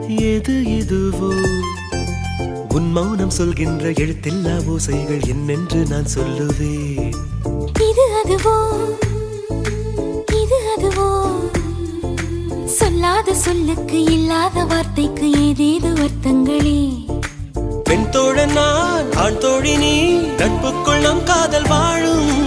எது இதுவோ உன் மௌனம் சொல்கின்ற எழுத்தில்லா ஓசைகள் என்னென்று நான் சொல்லுவேன். இது அதுவோ இது அதுவோ சொல்லாத சொல்லுக்கு இல்லாத வார்த்தைக்கு ஏதேது அர்த்தங்களே. பெண் தோழன் நான், ஆண் தோழி நீ, நட்புக்குள் நம் காதல் வாழும்.